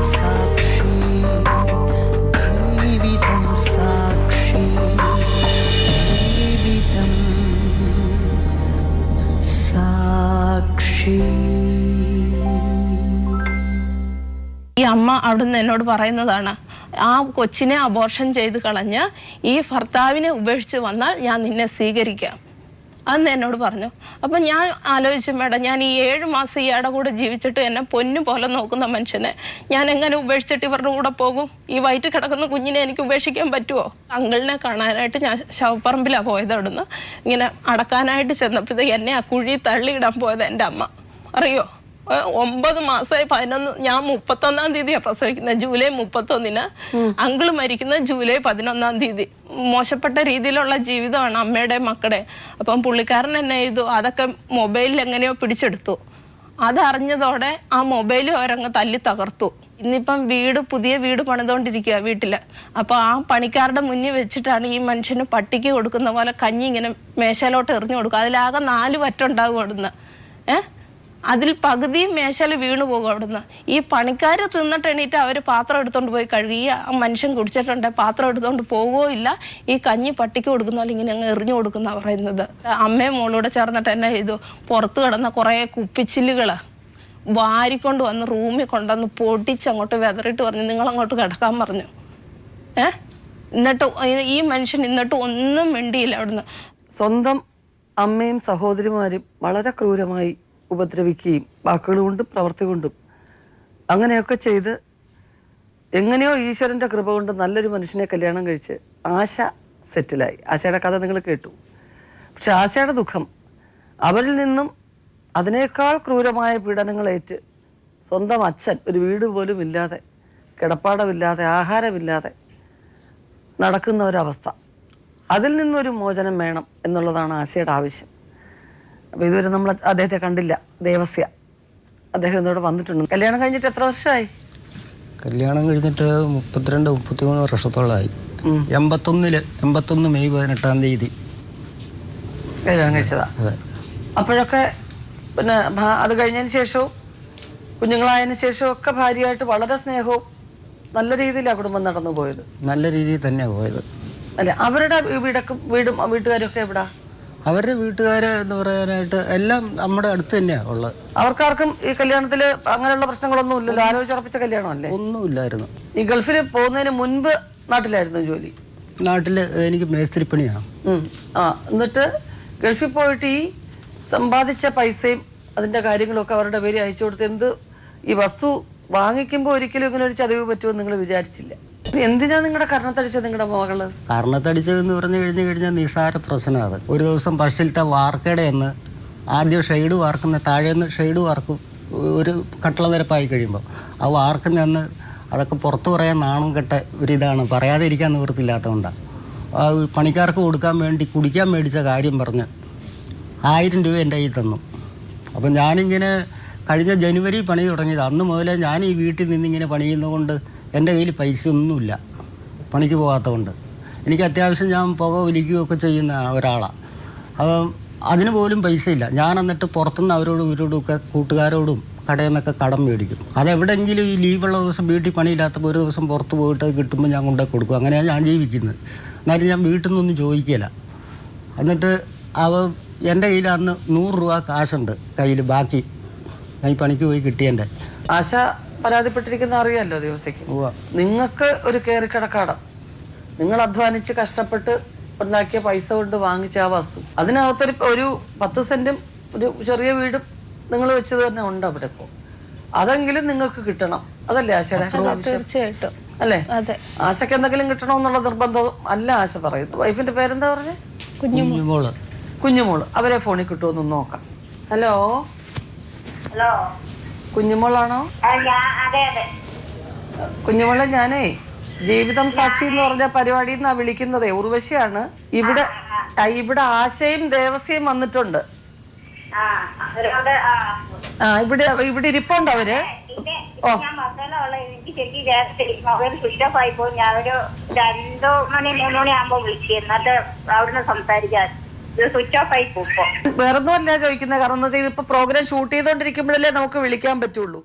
ഈ അമ്മ അവിടുന്ന് എന്നോട് പറയുന്നതാണ്, ആ കൊച്ചിനെ അബോർഷൻ ചെയ്ത് കളഞ്ഞ് ഈ ഭർത്താവിനെ ഉപേക്ഷിച്ച് വന്നാൽ ഞാൻ നിന്നെ സ്വീകരിക്കാം അന്ന് എന്നോട് പറഞ്ഞു. അപ്പം ഞാൻ ആലോചിച്ചു, മേഡം, ഞാൻ ഈ 7 മാസം ഇയാളുടെ കൂടെ ജീവിച്ചിട്ട് എന്നെ പൊന്നു പോലെ നോക്കുന്ന മനുഷ്യനെ ഞാൻ എങ്ങനെ ഉപേക്ഷിച്ചിട്ട് ഇവരുടെ കൂടെ പോകും? ഈ വയറ്റിൽ കിടക്കുന്ന കുഞ്ഞിനെ എനിക്ക് ഉപേക്ഷിക്കാൻ പറ്റുമോ? അങ്കിളിനെ കാണാനായിട്ട് ഞാൻ ശവപ്പറമ്പിലാണ് പോയത്. അവിടുന്ന് ഇങ്ങനെ അടക്കാനായിട്ട് ചെന്നപ്പോഴത്തേക്ക് എന്നെ ആ കുഴി തള്ളിയിടാൻ പോയത് എൻ്റെ അമ്മ. അറിയോ, 9 മാസമായി 11, ഞാൻ 31-ാം തീയതിയാണ് പ്രസവിക്കുന്നത്, ജൂലൈ 31-ന്. അങ്കിള് മരിക്കുന്നത് ജൂലൈ 11-ാം തീയതി. മോശപ്പെട്ട രീതിയിലുള്ള ജീവിതമാണ് അമ്മയുടെ മക്കളുടെ. അപ്പം പുള്ളിക്കാരൻ എന്നെ ചെയ്തു, അതൊക്കെ മൊബൈലിൽ എങ്ങനെയോ പിടിച്ചെടുത്തു. അതറിഞ്ഞതോടെ ആ മൊബൈലും അവരങ്ങ് തല്ലി തകർത്തു. ഇന്നിപ്പം പുതിയ വീട് പണിതുകൊണ്ടിരിക്കുക വീട്ടിൽ. അപ്പോൾ ആ പണിക്കാരുടെ മുന്നിൽ വെച്ചിട്ടാണ് ഈ മനുഷ്യന് പട്ടിക്ക് കൊടുക്കുന്ന പോലെ കഞ്ഞി ഇങ്ങനെ മേശയിലോട്ട് എറിഞ്ഞു കൊടുക്കുക. അതിലാകെ 4 വറ്റുണ്ടാകും അവിടുന്ന്. അതിൽ പകുതിയും മേശയിൽ വീണു പോകും അവിടുന്ന്. ഈ പണിക്കാർ തിന്നിട്ട് എണീറ്റ് അവർ പാത്രം എടുത്തുകൊണ്ട് പോയി കഴുകിയ ആ മനുഷ്യൻ കുടിച്ചിട്ടുണ്ട്, പാത്രം എടുത്തുകൊണ്ട് പോകുകയോ ഇല്ല. ഈ കഞ്ഞി പട്ടിക്ക് കൊടുക്കുന്ന പോലെ ഇങ്ങനെ അങ്ങ് എറിഞ്ഞു കൊടുക്കുന്ന പറയുന്നത്. അമ്മയും മോളൂടെ ചേർന്നിട്ട് എന്നെ ചെയ്തു, പുറത്ത് കിടന്ന കുറേ കുപ്പിച്ചില്ലുകൾ വാരിക്കൊണ്ട് വന്ന് റൂമിൽ കൊണ്ടുവന്ന് പൊടിച്ചങ്ങോട്ട് വെതറിട്ട് പറഞ്ഞു, നിങ്ങളങ്ങോട്ട് കിടക്കാൻ പറഞ്ഞു. എന്നിട്ട് ഈ മനുഷ്യൻ എന്നിട്ട് ഒന്നും മിണ്ടിയില്ല അവിടുന്ന്. സ്വന്തം അമ്മയും സഹോദരിമാരും വളരെ ക്രൂരമായി ഉപദ്രവിക്കുകയും വാക്കുകൾ കൊണ്ടും പ്രവൃത്തി കൊണ്ടും അങ്ങനെയൊക്കെ ചെയ്ത് എങ്ങനെയോ ഈശ്വരൻ്റെ കൃപ കൊണ്ട് നല്ലൊരു മനുഷ്യനെ കല്യാണം കഴിച്ച് ആശ സെറ്റിലായി. ആശയുടെ കഥ നിങ്ങൾ കേട്ടു. പക്ഷെ ആശയുടെ ദുഃഖം, അവരിൽ നിന്നും അതിനേക്കാൾ ക്രൂരമായ പീഡനങ്ങളേറ്റ് സ്വന്തം അച്ഛൻ ഒരു വീട് പോലും ഇല്ലാതെ, കിടപ്പാടമില്ലാതെ, ആഹാരമില്ലാതെ നടക്കുന്ന ഒരവസ്ഥ, അതിൽ നിന്നൊരു മോചനം വേണം എന്നുള്ളതാണ് ആശയുടെ ആവശ്യം. അപ്പോൾ ഇതുവരെ നമ്മൾ അദ്ദേഹത്തെ കണ്ടില്ല. ദേവസ്യ അദ്ദേഹം ഇതോടെ വന്നിട്ടുണ്ട്. കല്യാണം കഴിഞ്ഞിട്ട് എത്ര വർഷമായി? കല്യാണം കഴിഞ്ഞിട്ട് 32-33 വർഷത്തോളമായി. 81 മെയ് 18-ാം തീയതി കല്യാണം കഴിച്ചതാ. അപ്പോഴൊക്കെ പിന്നെ അത് കഴിഞ്ഞതിന് ശേഷവും കുഞ്ഞുങ്ങളായതിനു ശേഷവും ഒക്കെ ഭാര്യയായിട്ട് വളരെ സ്നേഹവും നല്ല രീതിയിലാണ് കുടുംബം നടന്നു പോയത്. നല്ല രീതിയിൽ തന്നെയാണ് പോയത്. അല്ലെ, അവരുടെ വീടും വീട്ടുകാരും ഒക്കെ എവിടാ? അവരുടെ വീട്ടുകാര് എന്ന് പറയാനായിട്ട് എല്ലാം നമ്മുടെ അടുത്ത് തന്നെയാണ് ഉള്ളത്. അവർക്കാർക്കും ഈ കല്യാണത്തിൽ അങ്ങനെയുള്ള പ്രശ്നങ്ങളൊന്നും ഇല്ലല്ലോ? ആലോചിച്ചുറപ്പിച്ച കല്യാണമല്ലേ? ഒന്നുമില്ലായിരുന്നു. ഈ ഗൾഫിൽ പോകുന്നതിന് മുൻപ് നാട്ടിലായിരുന്നു ജോലി? നാട്ടിൽ എനിക്ക് മേസ്തിരിപ്പണിയാണ്. എന്നിട്ട് ഗൾഫിൽ പോയിട്ട് ഈ സമ്പാദിച്ച പൈസയും അതിൻ്റെ കാര്യങ്ങളൊക്കെ അവരുടെ പേര് അയച്ചു കൊടുത്ത് എന്ത് ഈ വസ്തു വാങ്ങിക്കുമ്പോൾ ഒരിക്കലും ഇങ്ങനെ ഒരു ചതിവ് പറ്റുമെന്ന് നിങ്ങൾ വിചാരിച്ചില്ല? എന്തിനാ നിങ്ങളുടെ കർണത്തടിച്ചത് നിങ്ങളുടെ മകള്? കർണത്തടിച്ചതെന്ന് പറഞ്ഞു കഴിഞ്ഞാൽ നിസ്സാര പ്രശ്നം. അത് ഒരു ദിവസം ഫസ്റ്റിലത്തെ വാർക്കടയെന്ന് ആദ്യം ഷെയ്ഡ് വാർക്കുന്ന, താഴേന്ന് ഷെയ്ഡ് വാർക്കും ഒരു കട്ടള നിരപ്പായി കഴിയുമ്പോൾ ആ വാർക്കുന്നന്ന് അതൊക്കെ പുറത്ത് പറയാൻ നാണം കെട്ട ഒരിതാണ്, പറയാതെ ഇരിക്കാൻ നിവൃത്തില്ലാത്തതുകൊണ്ടാണ്. ആ പണിക്കാർക്ക് കൊടുക്കാൻ വേണ്ടി കുടിക്കാൻ മേടിച്ച കാര്യം പറഞ്ഞ് 1000 രൂപ എൻ്റെ കയ്യിൽ തന്നു. അപ്പം ഞാനിങ്ങനെ കഴിഞ്ഞ ജനുവരി പണി തുടങ്ങിയത്. അന്ന് മുതലേ ഞാൻ ഈ വീട്ടിൽ നിന്നിങ്ങനെ പണിയുന്നതുകൊണ്ട് എൻ്റെ കയ്യിൽ പൈസ ഒന്നുമില്ല, പണിക്ക് പോകാത്തതുകൊണ്ട്. എനിക്ക് അത്യാവശ്യം ഞാൻ പുക വലിക്കുകയൊക്കെ ചെയ്യുന്ന ഒരാളാണ്. അപ്പം അതിന് പോലും പൈസ ഇല്ല. ഞാൻ എന്നിട്ട് പുറത്തുനിന്ന് ഇവരോടൊക്കെ കൂട്ടുകാരോടും കടയിൽ നിന്നൊക്കെ കടം മേടിക്കും. അതെവിടെയെങ്കിലും ഈ ലീവുള്ള ദിവസം വീട്ടിൽ പണിയില്ലാത്തപ്പോൾ ഒരു ദിവസം പുറത്ത് പോയിട്ട് കിട്ടുമ്പോൾ ഞാൻ കൊണ്ടുപോയി കൊടുക്കും. അങ്ങനെയാണ് ഞാൻ ജീവിക്കുന്നത്. എന്നാലും ഞാൻ വീട്ടിൽ നിന്നൊന്നും ചോദിക്കില്ല. എന്നിട്ട് എൻ്റെ കയ്യിൽ അന്ന് 100 രൂപ കാശുണ്ട് കയ്യിൽ, ബാക്കി ഞാൻ ഈ പണിക്ക് പോയി കിട്ടിയതിൻ്റെ. ആശ പരാതിപ്പെട്ടിരിക്കുന്ന അറിയാമല്ലോ ദിവസയ്ക്ക്. നിങ്ങൾക്ക് ഒരു കയറിക്കിടക്കാടം, നിങ്ങൾ അധ്വാനിച്ച് കഷ്ടപ്പെട്ട് ഉണ്ടാക്കിയ പൈസ കൊണ്ട് വാങ്ങിച്ച ആ വസ്തു, അതിനകത്തൊരു 10 സെന്റും ഒരു ചെറിയ വീടും നിങ്ങൾ വെച്ചത് തന്നെ ഉണ്ട് അവിടെ. ഇപ്പോൾ അതെങ്കിലും നിങ്ങൾക്ക് കിട്ടണം, അതല്ലേ ആശയുടെ ആവശ്യം? തീർച്ചയായിട്ടും അല്ലേ? ആശയ്ക്ക് എന്തെങ്കിലും കിട്ടണമെന്നുള്ള നിർബന്ധം അല്ല ആശ പറയുന്നത്. വൈഫിന്റെ പേരെന്താ പറഞ്ഞേ? കുഞ്ഞുമോള്. അവരെ ഫോണിൽ കിട്ടുമെന്ന് നോക്കാം. ഹലോ, കുഞ്ഞുമോളാണോ? കുഞ്ഞുമോളെ, ഞാനേ ജീവിതം സാക്ഷി എന്ന് പറഞ്ഞ പരിപാടിയിൽ നിന്നാ വിളിക്കുന്നതേ. ഉർവശിയാണ്. ഇവിടെ ആശയും ദേവസ്യയും വന്നിട്ടുണ്ട്. ഇവിടെ ഇരിപ്പുണ്ട് അവര്. വേറൊന്നും അല്ല ചോദിക്കുന്നത്. കാരണം എന്താ വെച്ചാൽ ഇതിപ്പോ പ്രോഗ്രാം ഷൂട്ട് ചെയ്തോണ്ടിരിക്കുമ്പോഴല്ലേ നമുക്ക് വിളിക്കാൻ പറ്റുള്ളൂ.